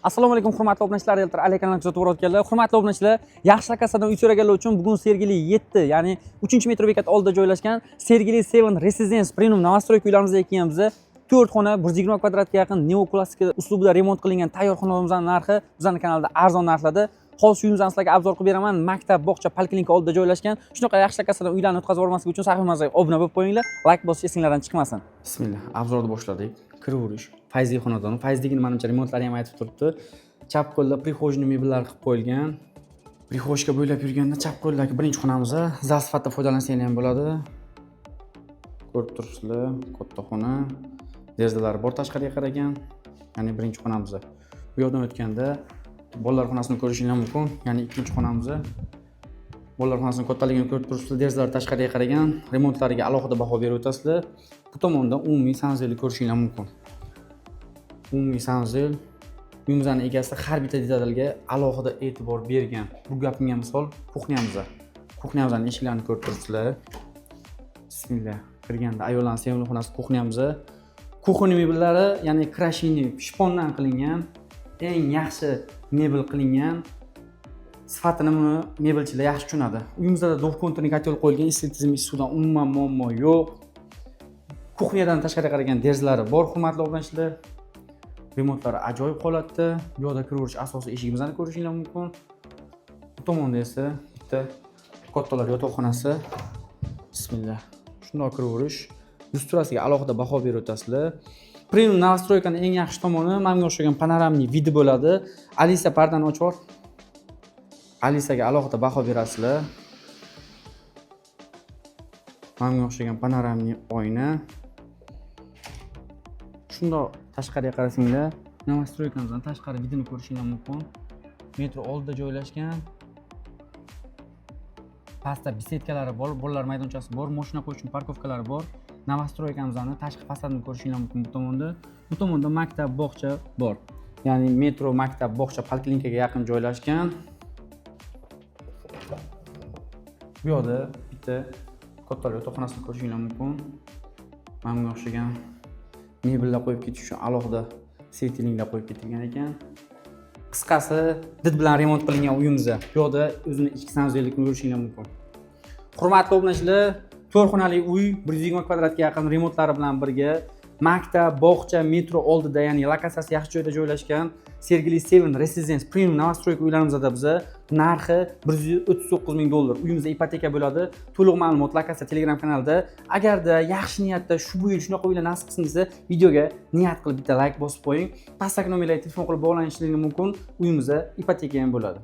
Assalomu alaykum hurmatli obunachilar, Realtor Ali kanaliga to'g'ri o'tganlar. Hurmatli obunachilar, yaxshi lokatsiyadan uy so'raganlar uchun bugun Sergeli 7, ya'ni 3-metro bekat oldida joylashgan Sergeli 7 Residence Premium Novostroy uylarimizda ekanmiz. 4 xona 120 kvadratga yaqin neoklassik uslubida remont qilingan tayyor xonalarimiz narxi bizning kanalda arzon narxlarda. Hozir uyimizni sizlarga obzor qilib beraman. Maktab, bog'cha, poliklinika oldida joylashgan. Shunaqa yaxshi lokatsiyadan uylarni o'tkazib yubormaslik uchun sahifamizga obuna bo'lib qo'yinglar. Like bosish esinglardan chiqmasin. Bismillah. Obzorni boshladik. Kiraverish. Fayzli xonadon. Fayzligini menimcha remontlari ham aytib turibdi. Chap qo'lda prixojniy mebellar qilib qo'yilgan. Prixojka bo'ylab yurganda chap qo'ldagi birinchi xonamiz. Zal sifatida foydalansangiz ham bo'ladi. Ko'rib turibsizlar, katta xona. Derazalar bor tashqariga qaragan. Ya'ni birinchi xonamiz. Bu yoqdan o'tganda bolalar xonasini ko'rishingiz mumkin. Ya'ni ikkinchi xonamiz. Bolalar xonasining kattaligini ko'rib turibsizlar. Derazalar tashqariga qaragan. Remontlariga alohida baho berib o'tasizlar. Bu tomondan umumiy sanzelni ko'rishingiz mumkin. Umumiy sanzel. Uyimizning egasi har bitta detalga alohida e'tibor bergan. Bu gapimga misol kuxnyamiz. Kuxnyamizning eshiklarini ko'rib turibsizlar. Bismillah. Kirganda ayollarning sevimli xonasi kuxnyamiz. Kuxnya mebellari, ya'ni krashini shpondan qilingan, eng yaxshi mebel qilingan. Sifatini buni mebelchilar yaxshi tushunadi. Uyimizda do'q konturli kotel qo'yilgan, estetik suvdan umuman muammo yo'q. Kuxnyadan tashqariga qaragan derazalari bor, hurmatli obunachilar. Remontlari ajoyib holatda. Bu yoqda kiraverish asosiy eshigimizni ko'rishingiz mumkin. Bu tomonda esa bitta kattalar yotoqxonasi. Bismillah. Shundoq kiraverish. Lustrasiga alohida baho berib o'tasizlar. Premium Novostroykaning eng yaxshi tomoni menga o'xshagan panoramli vidi bo'ladi. Alisa pardani ochib yubor. Alisaga alohida baho berasizlar. Menga o'xshagan panoramli oyna. Shundoq tashqariga qarasanglar, Novostroykamizdan tashqari vidini ko'rishingiz mumkin. Metro oldida joylashgan. Pastda bisetkalari bor, bolalar maydonchasi bor, mashina qo'yish uchun parkovkalari bor. Novostroykamizning tashqi fasadini ko'rishingiz mumkin bu tomonda. Bu tomonda maktab, bog'cha bor. Ya'ni metro, maktab, bog'cha, poliklinikaga yaqin joylashgan. Bu yoqda bitta kattalar yotoqxonasini ko'rishingiz mumkin. Menga o'xshagan mebellar qo'yib ketish uchun alohida setilinglar qo'yib ketilgan ekan. Qisqasi, did bilan remont qilingan uyimizda. Bu yoqda o'zining ichki sanzellikni ko'rishingiz mumkin. Hurmatli obunachilar, 4 xonali uy 120 kvadratga yaqin remontlari bilan birga maktab, bog'cha, metro oldida, ya'ni lokatsiyasi yaxshi joyda joylashgan Sergeli 7 Residence Premium Novostroy uylarimizda biza narxi $139,000. Uyimizda ipoteka bo'ladi. To'liq ma'lumot lokatsiya Telegram kanalida. Agarda yaxshi niyatda shu bu yil shunaqa uylar nasib qilsin desa, videoga niyat qilib bitta like bosib qo'ying. Pastdagi nomerlarga telefon qilib bog'lanishingiz mumkin. Uyimizda ipoteka ham bo'ladi.